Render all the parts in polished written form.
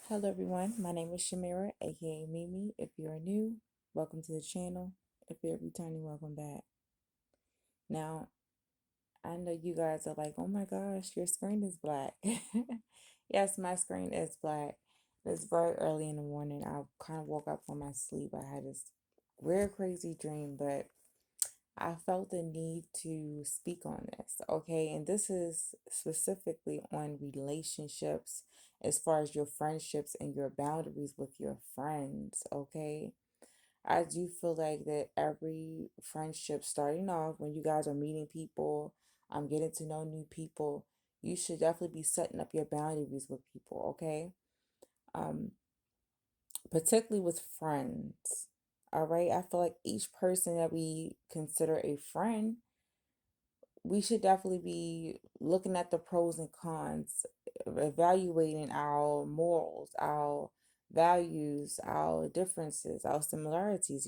Hello everyone, my name is Shamira, aka Mimi. If you're new, welcome to the channel. If you're returning, welcome back. Now, I know you guys are like, oh my gosh, your screen is black. Yes, my screen is black. It's very early in the morning. I kind of woke up from my sleep. I had this weird, crazy dream, but I felt the need to speak on this, okay? And this is specifically on relationships as far as your friendships and your boundaries with your friends, okay? I do feel like that every friendship starting off when you guys are meeting people, getting to know new people, you should definitely be setting up your boundaries with people, okay? Um, Particularly with friends. All right, I feel like each person that we consider a friend, we should definitely be looking at the pros and cons, evaluating our morals, our values, our differences, our similarities,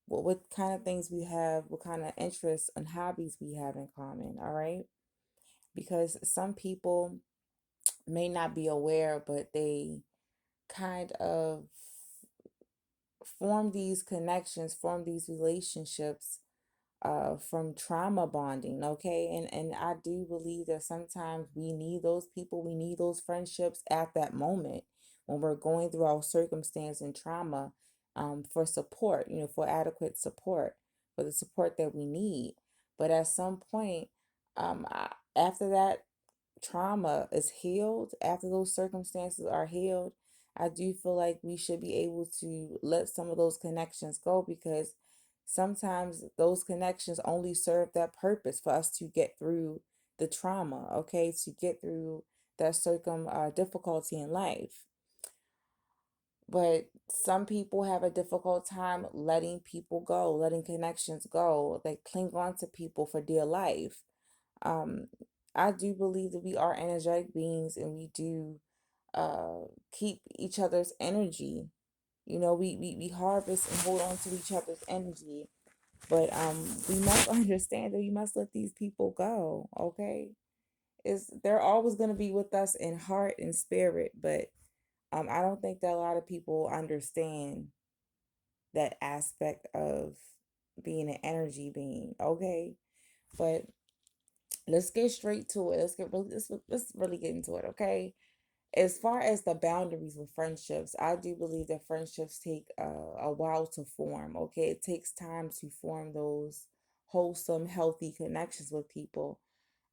what kind of things we have, what kind of interests and hobbies we have in common, all right? Because some people may not be aware, but they kind of form these connections, form these relationships from trauma bonding, okay? And I do believe that sometimes we need those people, we need those friendships at that moment when we're going through our circumstance and trauma, for support, for adequate support, for the support that we need. But at some point, after that trauma is healed, after those circumstances are healed, I do feel like we should be able to let some of those connections go, because sometimes those connections only serve that purpose for us to get through the trauma, okay, to get through that difficulty in life. But some people have a difficult time letting people go, letting connections go. They cling on to people for dear life. um, I do believe that we are energetic beings, and we do keep each other's energy. We harvest and hold on to each other's energy. But we must understand that we must let these people go, okay? They're always gonna be with us in heart and spirit, but I don't think that a lot of people understand that aspect of being an energy being, okay? But let's get straight to it. Let's really get into it, okay? As far as the boundaries with friendships, I do believe that friendships take a while to form, okay? It takes time to form those wholesome, healthy connections with people.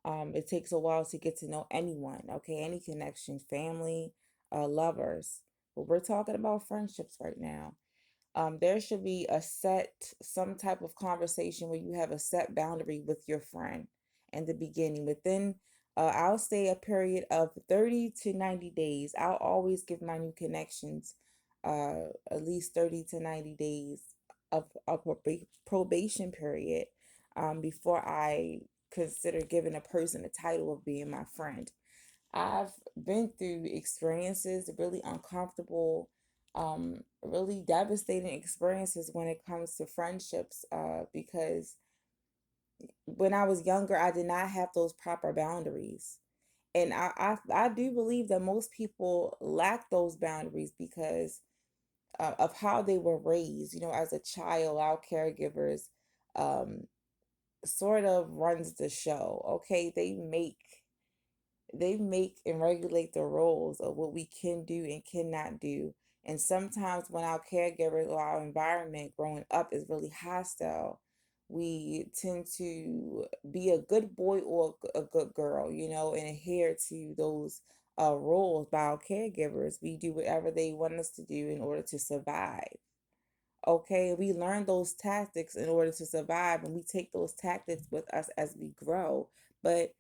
It takes a while to get to know anyone, okay? Any connection, family, lovers. But we're talking about friendships right now. There should be some type of conversation where you have a set boundary with your friend in the beginning. Within, I'll say a period of 30 to 90 days. I'll always give my new connections at least 30 to 90 days of a probation period, before I consider giving a person the title of being my friend. I've been through experiences, really uncomfortable, really devastating experiences when it comes to friendships, because when I was younger, I did not have those proper boundaries. And I do believe that most people lack those boundaries because of how they were raised. As a child, our caregivers um, sort of runs the show. Okay, they make and regulate the rules of what we can do and cannot do. And sometimes when our caregivers or our environment growing up is really hostile, we tend to be a good boy or a good girl, and adhere to those rules by our caregivers. We do whatever they want us to do in order to survive. Okay, we learn those tactics in order to survive, and we take those tactics with us as we grow. But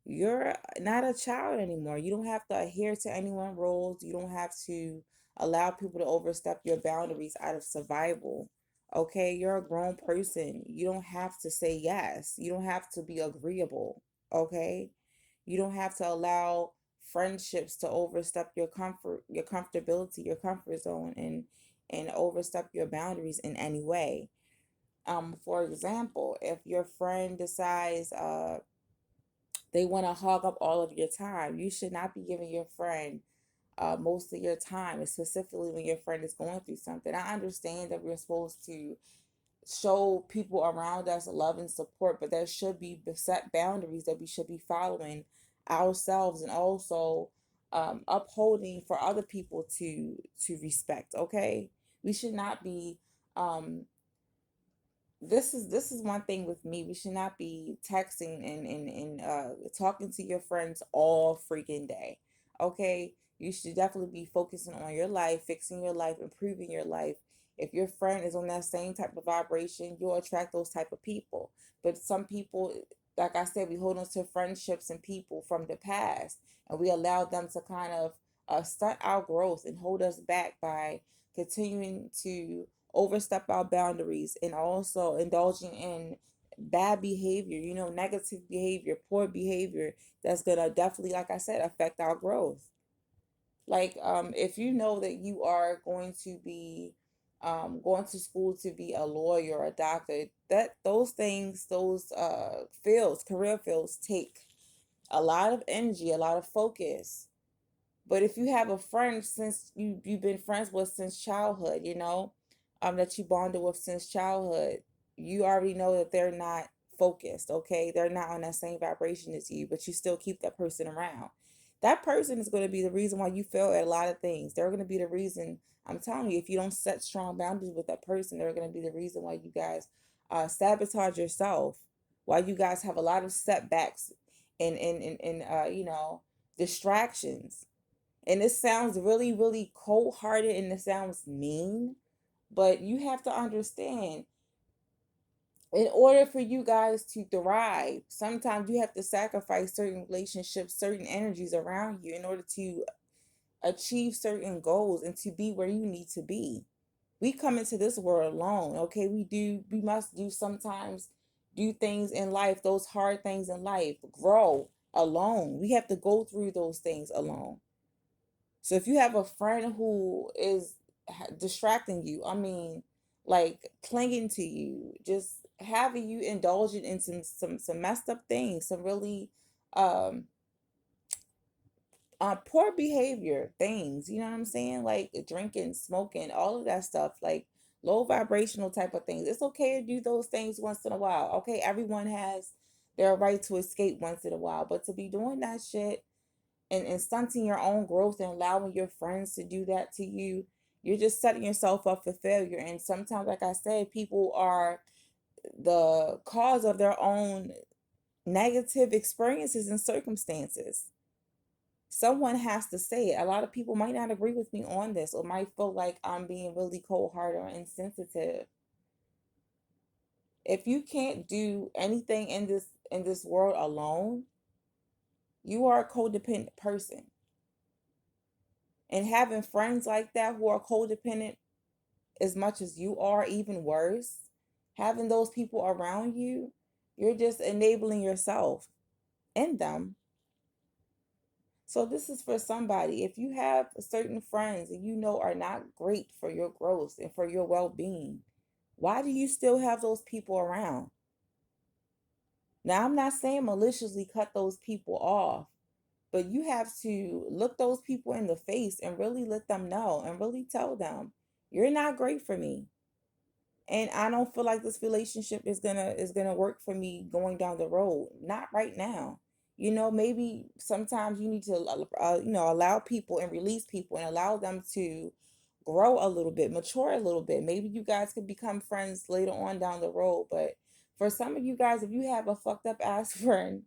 you're not a child anymore. You don't have to adhere to anyone's rules. You don't have to allow people to overstep your boundaries out of survival. Okay, you're a grown person. You don't have to say yes. You don't have to be agreeable. Okay, you don't have to allow friendships to overstep your comfort, your comfortability, your comfort zone, and overstep your boundaries in any way. For example, if your friend decides they want to hog up all of your time, you should not be giving your friend most of your time, and specifically when your friend is going through something. I understand that we're supposed to show people around us love and support, but there should be set boundaries that we should be following ourselves, and also upholding for other people to respect. Okay, we should not be um, this is one thing with me. We should not be texting and talking to your friends all freaking day. Okay? You should definitely be focusing on your life, fixing your life, improving your life. If your friend is on that same type of vibration, you'll attract those type of people. But some people, like I said, we hold on to friendships and people from the past, and we allow them to kind of stunt our growth and hold us back by continuing to overstep our boundaries and also indulging in bad behavior, negative behavior, poor behavior that's gonna definitely, like I said, affect our growth. Like, if you know that you are going to be going to school to be a lawyer or a doctor, that those things, those fields, career fields take a lot of energy, a lot of focus. But if you have a friend since you've been friends with since childhood, that you bonded with since childhood, you already know that they're not focused, okay? They're not on that same vibration as you, but you still keep that person around. That person is going to be the reason why you fail at a lot of things. They're going to be the reason, I'm telling you, if you don't set strong boundaries with that person, they're going to be the reason why you guys sabotage yourself, why you guys have a lot of setbacks and distractions. And it sounds really, really cold hearted and it sounds mean, but you have to understand, in order for you guys to thrive, sometimes you have to sacrifice certain relationships, certain energies around you in order to achieve certain goals and to be where you need to be. We come into this world alone, okay? We must do sometimes do things in life, those hard things in life, grow alone. We have to go through those things alone. So if you have a friend who is distracting you, I mean, like clinging to you, just having you indulging in some messed up things, some really um poor behavior things, you know what I'm saying? Like drinking, smoking, all of that stuff, like low vibrational type of things. It's okay to do those things once in a while. Okay, everyone has their right to escape once in a while, but to be doing that shit and stunting your own growth and allowing your friends to do that to you, you're just setting yourself up for failure. And sometimes, like I said, people are the cause of their own negative experiences and circumstances. Someone has to say it. A lot of people might not agree with me on this or might feel like I'm being really cold hearted or insensitive. If you can't do anything in this world alone, you are a codependent person. And having friends like that who are codependent as much as you are, even worse, having those people around you, you're just enabling yourself and them. So this is for somebody. If you have certain friends and you know are not great for your growth and for your well-being, why do you still have those people around? Now, I'm not saying maliciously cut those people off, but you have to look those people in the face and really let them know and really tell them, you're not great for me. And I don't feel like this relationship is gonna work for me going down the road. Not right now. Maybe sometimes you need to allow people and release people and allow them to grow a little bit, mature a little bit. Maybe you guys could become friends later on down the road. But for some of you guys, if you have a fucked up ass friend,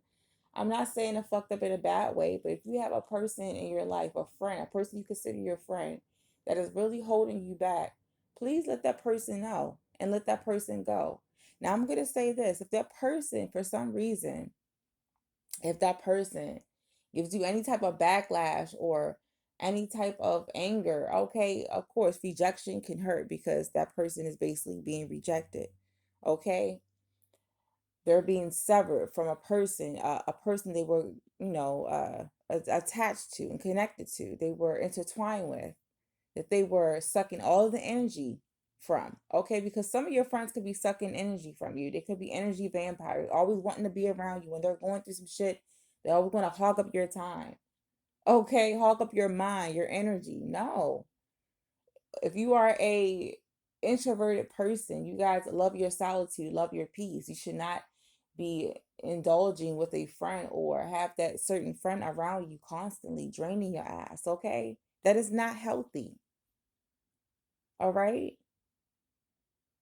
I'm not saying a fucked up in a bad way, but if you have a person in your life, a friend, a person you consider your friend, that is really holding you back, please let that person know and let that person go. Now, I'm going to say this: if that person, for some reason, if that person gives you any type of backlash or any type of anger, okay, of course, rejection can hurt because that person is basically being rejected. Okay, they're being severed from a person they were, attached to and connected to. They were intertwined with, that they were sucking all of the energy from. Okay, because some of your friends could be sucking energy from you. They could be energy vampires, always wanting to be around you when they're going through some shit. They always want to hog up your time. Okay, hog up your mind, your energy. No. If you are a introverted person, you guys love your solitude, love your peace. You should not be indulging with a friend or have that certain friend around you constantly draining your ass, okay? That is not healthy. All right?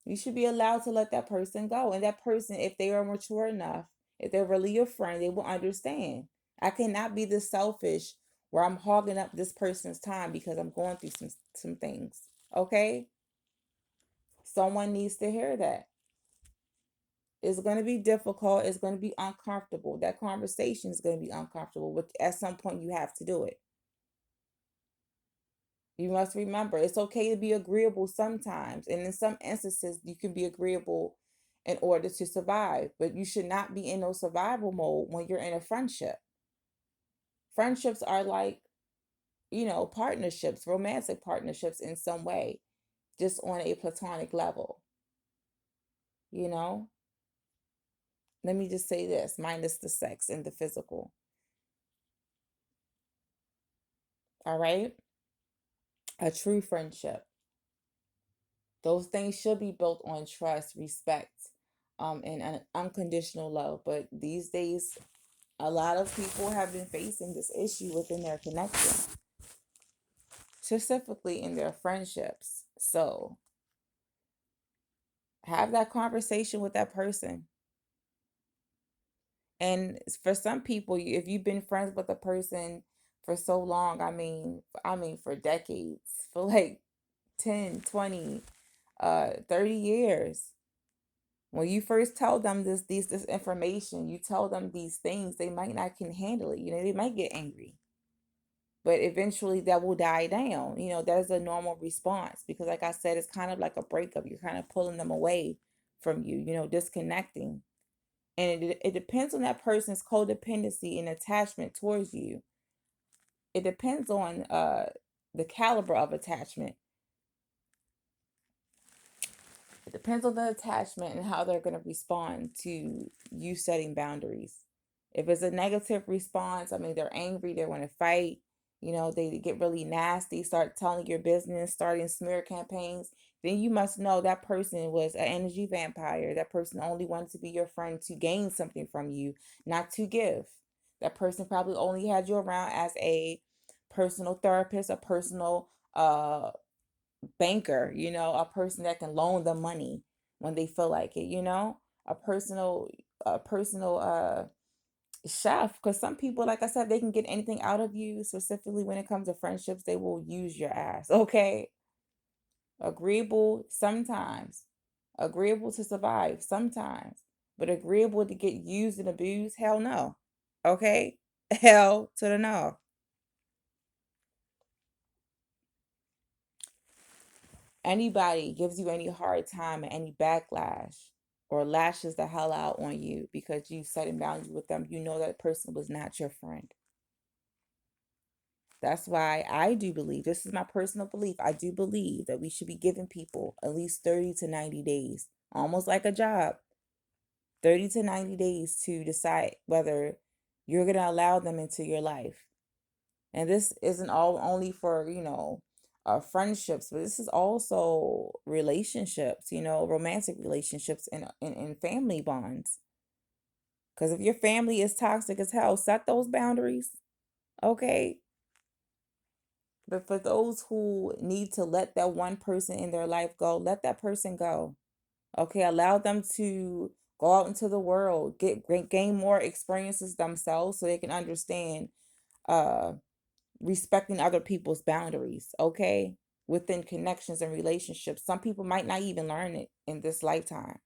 You should be allowed to let that person go. And that person, if they are mature enough, if they're really your friend, they will understand. I cannot be this selfish where I'm hogging up this person's time because I'm going through some things. Okay? Someone needs to hear that. It's going to be difficult. It's going to be uncomfortable. That conversation is going to be uncomfortable, but at some point you have to do it. You must remember it's okay to be agreeable sometimes. And in some instances, you can be agreeable in order to survive, but you should not be in no survival mode when you're in a friendship. Friendships are like, partnerships, romantic partnerships in some way, just on a platonic level, you know? Let me just say this, minus the sex and the physical. All right? A true friendship. Those things should be built on trust, respect, and an unconditional love. But these days, a lot of people have been facing this issue within their connection, specifically in their friendships. So have that conversation with that person. And for some people, if you've been friends with a person for so long, I mean for decades, for like 10, 20, 30 years, when you first tell them this information, you tell them these things, they might not can handle it. They might get angry. But eventually that will die down. That's a normal response because like I said, it's kind of like a breakup. You're kind of pulling them away from you, disconnecting. And it depends on that person's codependency and attachment towards you. It depends on the caliber of attachment. It depends on the attachment and how they're going to respond to you setting boundaries. If it's a negative response, I mean, they're angry, they want to fight, they get really nasty, start telling your business, starting smear campaigns, then you must know that person was an energy vampire. That person only wanted to be your friend to gain something from you, not to give. That person probably only had you around as a personal therapist, a personal banker, a person that can loan them money when they feel like it, a personal chef. Because some people, like I said, they can get anything out of you. Specifically when it comes to friendships, they will use your ass. Okay, agreeable sometimes, agreeable to survive sometimes, but agreeable to get used and abused, hell no. Okay, hell to the no. Anybody gives you any hard time and any backlash or lashes the hell out on you because you set a boundary with them, you know that person was not your friend. That's why I do believe, this is my personal belief, I do believe that we should be giving people at least 30 to 90 days, almost like a job, 30 to 90 days to decide whether you're going to allow them into your life. And this isn't all only for, friendships, but this is also relationships, romantic relationships and family bonds. Because if your family is toxic as hell, set those boundaries. Okay. But for those who need to let that one person in their life go, let that person go. Okay. Allow them to go out into the world, gain more experiences themselves so they can understand uh respecting other people's boundaries, okay? Within connections and relationships. Some people might not even learn it in this lifetime,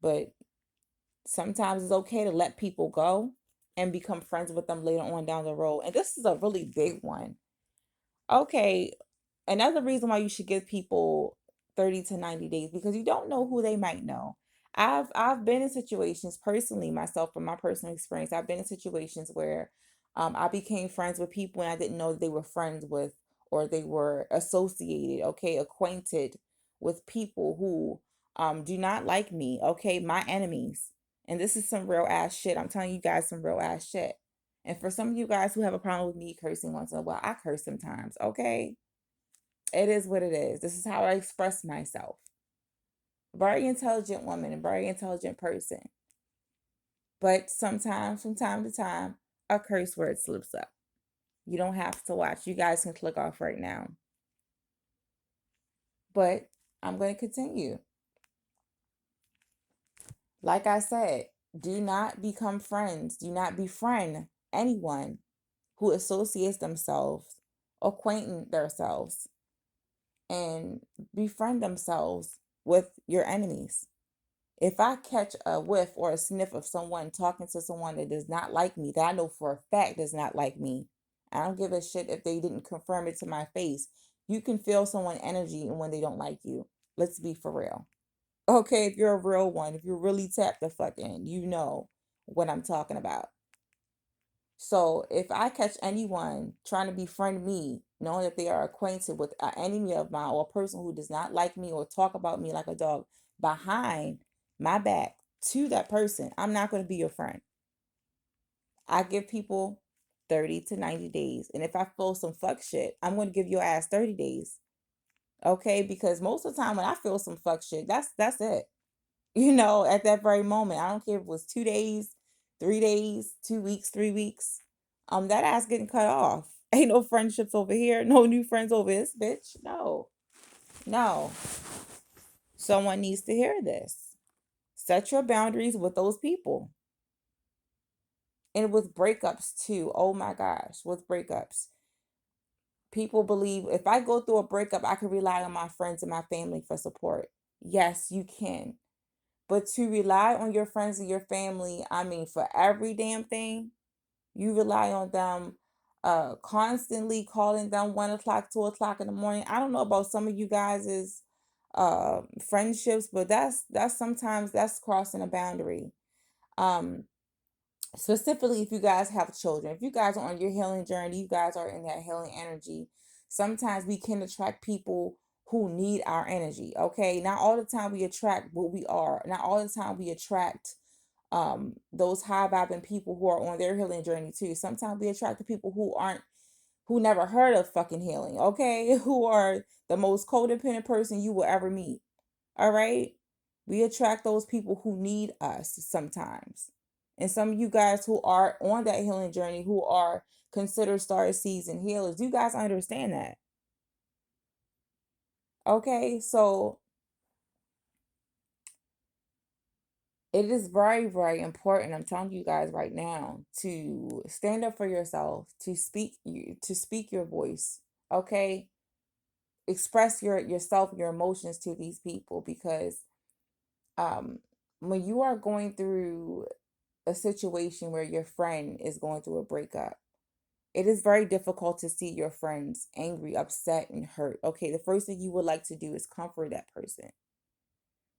but sometimes it's okay to let people go and become friends with them later on down the road. And this is a really big one. Okay, another reason why you should give people 30 to 90 days because you don't know who they might know. I've been in situations personally myself from my personal experience. I've been in situations where I became friends with people and I didn't know that they were friends with or they were associated, okay, acquainted with people who do not like me, okay, my enemies. And this is some real ass shit. I'm telling you guys some real ass shit. And for some of you guys who have a problem with me cursing once in a while, I curse sometimes, okay? It is what it is. This is how I express myself. Very intelligent woman and very intelligent person. But sometimes, from time to time, a curse word slips up. You don't have to watch. You guys can click off right now. But I'm going to continue. Like I said, do not become friends. Do not befriend anyone who associates themselves, acquaint themselves, and befriend themselves with your enemies. If I catch a whiff or a sniff of someone talking to someone that does not like me, that I know for a fact does not like me, I don't give a shit if they didn't confirm it to my face. You can feel someone's energy and when they don't like you. Let's be for real. Okay, if you're a real one, if you really tap the fuck in, you know what I'm talking about. So if I catch anyone trying to befriend me, knowing that they are acquainted with an enemy of mine or a person who does not like me or talk about me like a dog behind my back to that person, I'm not going to be your friend. I give people 30 to 90 days. And if I feel some fuck shit, I'm going to give your ass 30 days. Okay? Because most of the time when I feel some fuck shit, that's it. At that very moment. I don't care if it was 2 days, 3 days, 2 weeks, 3 weeks. That ass getting cut off. Ain't no friendships over here. No new friends over this, bitch. No. No. Someone needs to hear this. Set your boundaries with those people. And with breakups too. Oh my gosh. With breakups. People believe if I go through a breakup, I can rely on my friends and my family for support. Yes, you can. But to rely on your friends and your family, I mean, for every damn thing, you rely on them constantly calling them 1 o'clock, 2 o'clock in the morning. I don't know about some of you guys' friendships, but that's sometimes that's crossing a boundary. Um, Specifically if you guys have children, if you guys are on your healing journey, you guys are in that healing energy. Sometimes we can attract people who need our energy. Okay, not all the time we attract what we are. Not all the time we attract those high vibing people who are on their healing journey too. Sometimes we attract the people who never heard of fucking healing. Okay, who are the most codependent person you will ever meet. All right. We attract those people who need us sometimes. And some of you guys who are on that healing journey, who are considered star seeds and healers, you guys understand that. Okay. So it is very, very important. I'm telling you guys right now to stand up for yourself, to speak your voice. Okay. Express yourself, your emotions to these people because um when you are going through a situation where your friend is going through a breakup, it is very difficult to see your friends angry, upset, and hurt. Okay, the first thing you would like to do is comfort that person.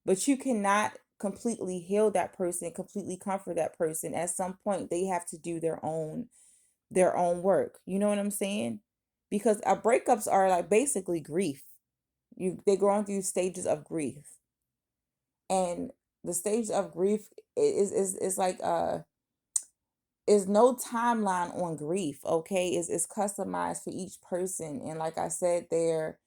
But you cannot completely heal that person, completely comfort that person. At some point, they have to do their own work. You know what I'm saying? Because our breakups are like basically grief. They go on through stages of grief. And the stage of grief is like is no timeline on grief. Okay, is customized for each person, and like I said, their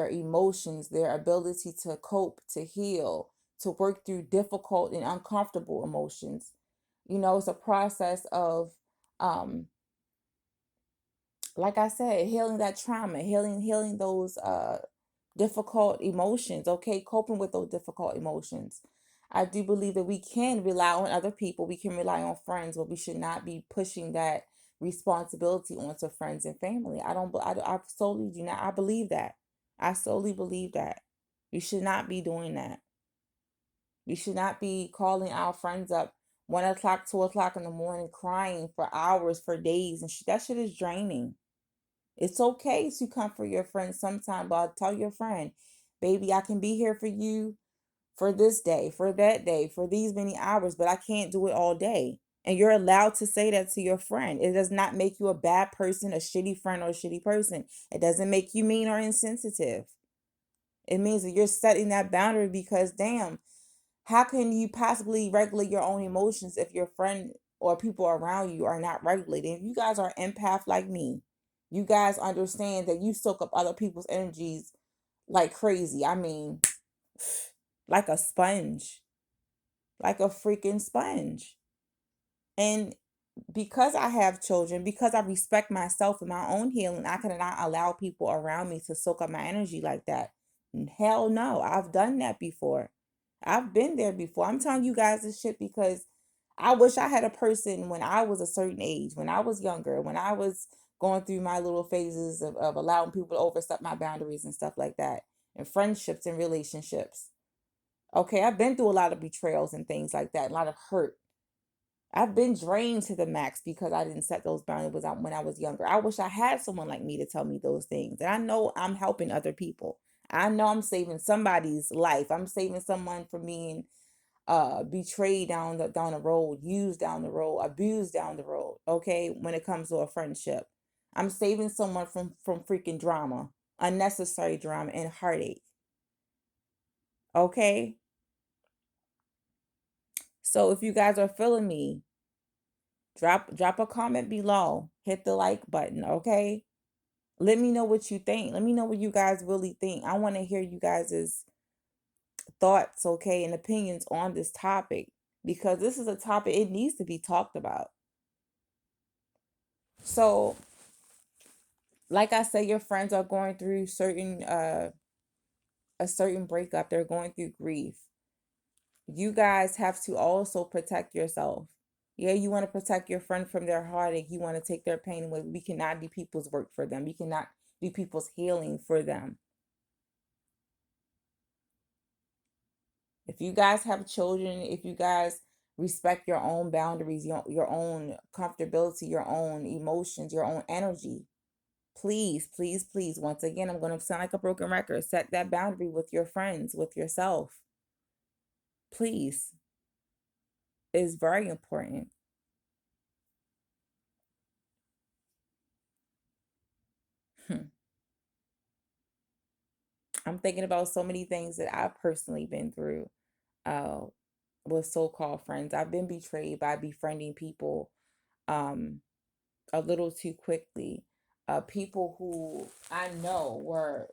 emotions, their ability to cope, to heal, to work through difficult and uncomfortable emotions. It's a process of um like I said, healing that trauma, healing those difficult emotions, okay, coping with those difficult emotions. I do believe that we can rely on other people, we can rely on friends, but we should not be pushing that responsibility onto friends and family. I solely do not, I believe that. I solely believe that. We should not be doing that. We should not be calling our friends up 1 o'clock, 2 o'clock in the morning, crying for hours, for days, and that shit is draining. It's okay to comfort your friend sometime, but I'll tell your friend, baby, I can be here for you for this day, for that day, for these many hours, but I can't do it all day. And you're allowed to say that to your friend. It does not make you a bad person, a shitty friend, or a shitty person. It doesn't make you mean or insensitive. It means that you're setting that boundary because, damn, how can you possibly regulate your own emotions if your friend or people around you are not regulated. If you guys are empath like me, you guys understand that you soak up other people's energies like crazy. I mean, like a sponge, like a freaking sponge. And because I have children, because I respect myself and my own healing, I cannot allow people around me to soak up my energy like that. Hell no, I've done that before. I've been there before. I'm telling you guys this shit because I wish I had a person when I was a certain age, when I was younger, when I was going through my little phases of allowing people to overstep my boundaries and stuff like that, and friendships and relationships. Okay, I've been through a lot of betrayals and things like that, a lot of hurt. I've been drained to the max because I didn't set those boundaries out when I was younger. I wish I had someone like me to tell me those things. And I know I'm helping other people. I know I'm saving somebody's life. I'm saving someone from being betrayed down the road, used down the road, abused down the road. Okay, when it comes to a friendship, I'm saving someone from freaking drama, unnecessary drama and heartache. Okay, so if you guys are feeling me, drop a comment below, hit the like button. Okay, let me know what you think. Let me know what you guys really think. I want to hear you guys' thoughts, okay, and opinions on this topic, because this is a topic it needs to be talked about. So like I said, your friends are going through certain a certain breakup. They're going through grief. You guys have to also protect yourself. Yeah, you want to protect your friend from their heartache. You want to take their pain away. We cannot do people's work for them. We cannot do people's healing for them. If you guys have children, if you guys respect your own boundaries, your own comfortability, your own emotions, your own energy, please, please, please, once again, I'm going to sound like a broken record. Set that boundary with your friends, with yourself. Please. It's very important. I'm thinking about so many things that I've personally been through uh, with so-called friends. I've been betrayed by befriending people um, a little too quickly. People who I know were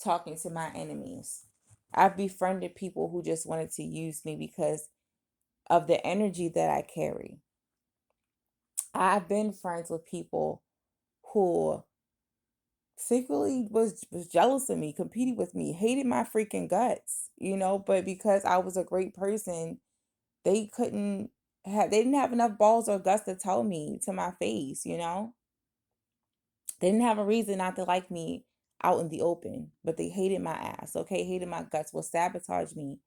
talking to my enemies. I've befriended people who just wanted to use me because of the energy that I carry. I've been friends with people who secretly was jealous of me, competed with me, hated my freaking guts, but because I was a great person, they couldn't they didn't have enough balls or guts to tell me to my face. They didn't have a reason not to like me out in the open, but they hated my ass, okay? Hated my guts, will sabotage me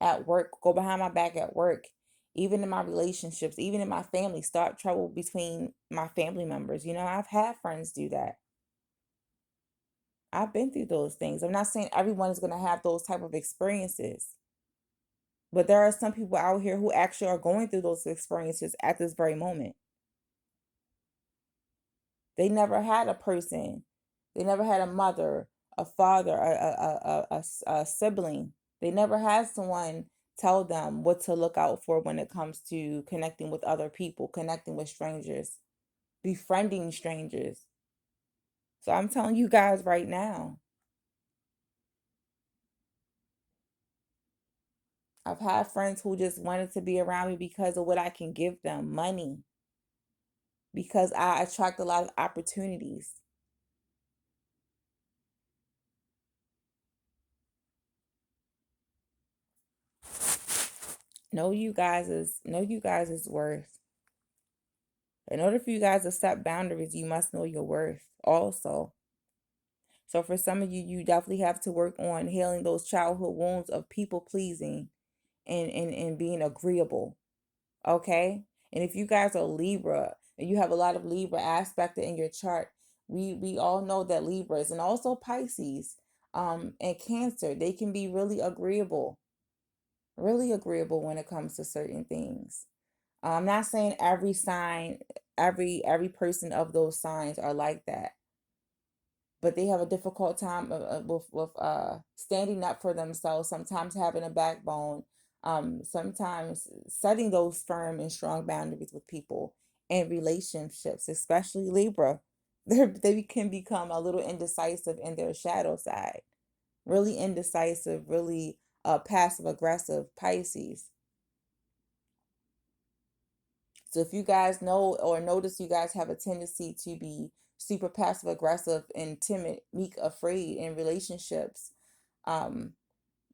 at work, go behind my back at work, even in my relationships, even in my family, start trouble between my family members. I've had friends do that. I've been through those things. I'm not saying everyone is going to have those type of experiences, but there are some people out here who actually are going through those experiences at this very moment. They never had a person. They never had a mother, a father, a sibling. They never had someone tell them what to look out for when it comes to connecting with other people, connecting with strangers, befriending strangers. So I'm telling you guys right now, I've had friends who just wanted to be around me because of what I can give them, money, because I attract a lot of opportunities. Know you guys' worth. In order for you guys to set boundaries, you must know your worth also. So for some of you, you definitely have to work on healing those childhood wounds of people pleasing and being agreeable. Okay? And if you guys are Libra and you have a lot of Libra aspected in your chart, we all know that Libras and also Pisces and Cancer, they can be really agreeable when it comes to certain things. I'm not saying every sign, every person of those signs are like that, but they have a difficult time with standing up for themselves, sometimes having a backbone, Sometimes setting those firm and strong boundaries with people and relationships, especially Libra, they can become a little indecisive in their shadow side, really indecisive, really passive aggressive Pisces. So if you guys know or notice you guys have a tendency to be super passive aggressive and timid, meek, afraid in relationships, um,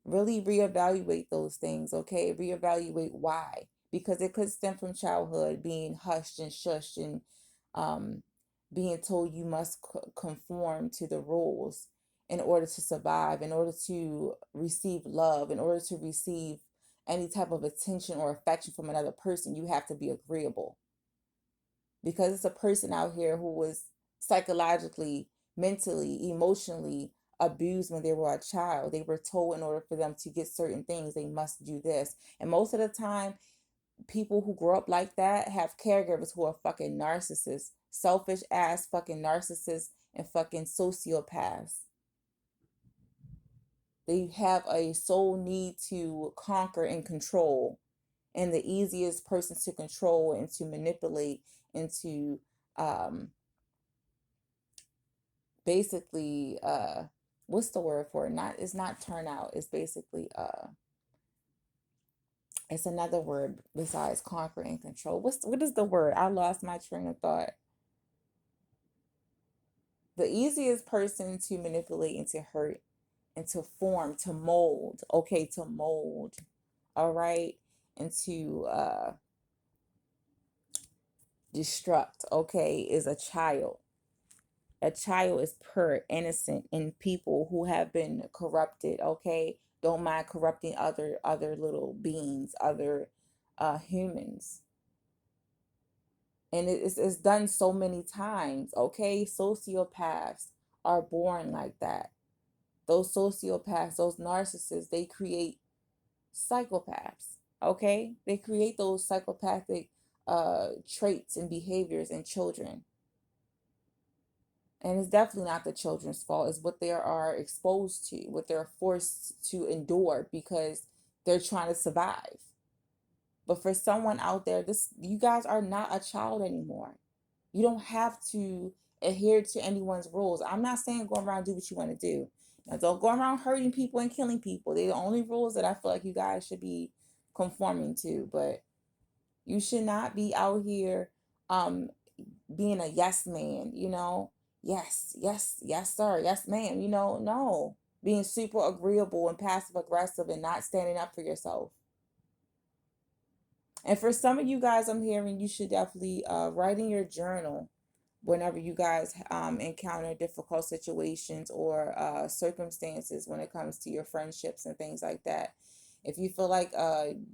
really reevaluate those things, okay? Reevaluate why. Because it could stem from childhood, being hushed and shushed and um, being told you must conform to the rules in order to survive, in order to receive love, in order to receive any type of attention or affection from another person, you have to be agreeable. Because it's a person out here who was psychologically, mentally, emotionally abused when they were a child. They were told in order for them to get certain things, they must do this. And most of the time, people who grow up like that have caregivers who are fucking narcissists, selfish ass fucking narcissists and fucking sociopaths. They have a sole need to conquer and control. And the easiest person to control and to manipulate and to basically what's the word for it? Not, it's not turnout. It's basically it's another word besides conquer and control. What is the word? I lost my train of thought. The easiest person to manipulate and to hurt and to form, to mold, okay, to mold, all right, and to destruct, okay, is a child. A child is pure, innocent, and people who have been corrupted, okay, don't mind corrupting other little beings, other humans. And it's done so many times, okay? Sociopaths are born like that. Those sociopaths, those narcissists, they create psychopaths, okay? They create those psychopathic traits and behaviors in children. And it's definitely not the children's fault. It's what they are exposed to, what they're forced to endure because they're trying to survive. But for someone out there, you guys are not a child anymore. You don't have to adhere to anyone's rules. I'm not saying go around and do what you want to do. Now, don't go around hurting people and killing people. They're the only rules that I feel like you guys should be conforming to. But you should not be out here being a yes man, you know? Yes, yes, yes, sir, yes, ma'am, you know? No. Being super agreeable and passive aggressive and not standing up for yourself. And for some of you guys, I'm hearing you should definitely write in your journal whenever you guys encounter difficult situations or circumstances when it comes to your friendships and things like that. If you feel like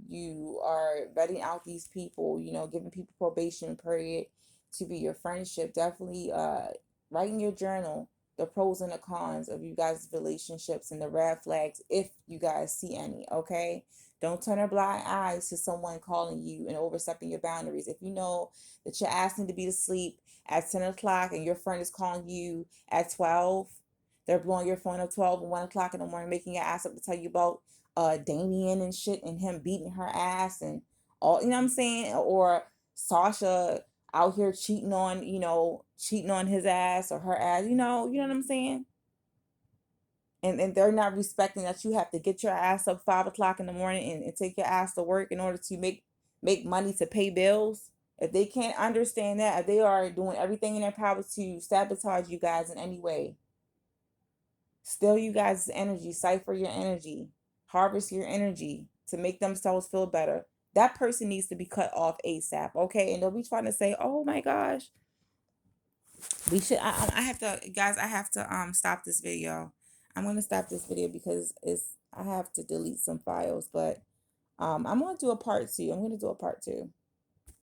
you are vetting out these people, you know, giving people probation period to be your friendship, definitely write in your journal the pros and the cons of you guys' relationships and the red flags if you guys see any, okay? Don't turn a blind eye to someone calling you and overstepping your boundaries. If you know that you're asking to be to sleep at 10 o'clock and your friend is calling you at 12, they're blowing your phone at 12 and 1 o'clock in the morning, making your ass up to tell you about Damien and shit and him beating her ass and all, you know what I'm saying? Or Sasha out here cheating on, you know, cheating on his ass or her ass, you know what I'm saying? And they're not respecting that you have to get your ass up 5 o'clock in the morning and take your ass to work in order to make money to pay bills. If they can't understand that, if they are doing everything in their power to sabotage you guys in any way, steal you guys' energy, cipher your energy, harvest your energy to make themselves feel better, that person needs to be cut off ASAP, okay? And they'll be trying to say, oh my gosh, we should, I have to, guys, I have to stop this video. I'm going to stop this video because I have to delete some files, but I'm going to do a part 2. I'm going to do a part 2.